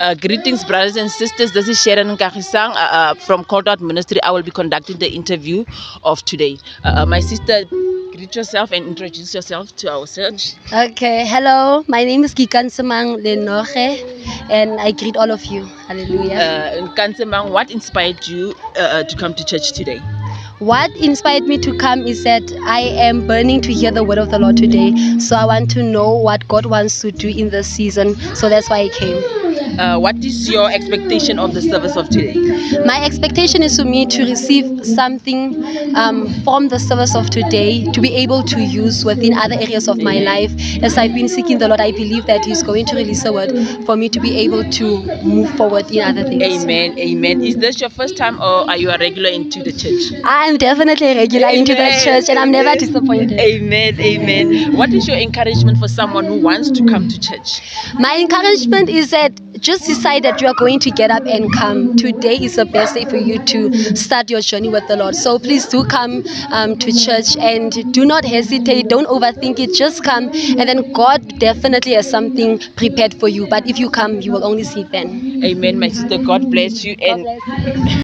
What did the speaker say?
Greetings, brothers and sisters. This is Sharon Nkagisang from Called Out Ministry. I will be conducting the interview of today. My sister, greet yourself and introduce yourself to our church. Okay, hello. My name is Kikansemang Lenoge, and I greet all of you. Hallelujah. Kansemang, what inspired you to come to church today? What inspired me to come is that I am burning to hear the word of the Lord today. So I want to know what God wants to do in this season. So that's why I came. What is your expectation of the service of today? My expectation is for me to receive something from the service of today to be able to use within other areas of my life. As I've been seeking the Lord, I believe that He's going to release a word for me to be able to move forward in other things. Amen. Amen. Is this your first time or are you a regular into the church? I'm definitely a regular into the Amen. church, and I'm never disappointed. Amen. Amen. What is your encouragement for someone who wants to come to church? My encouragement is that just decide that you are going to get up and come. Today is the best day for you to start your journey with the Lord. So please do come to church and do not hesitate. Don't overthink it. Just come, and then God definitely has something prepared for you. But if you come, you will only see it then. Amen, my sister. God bless you. God bless you.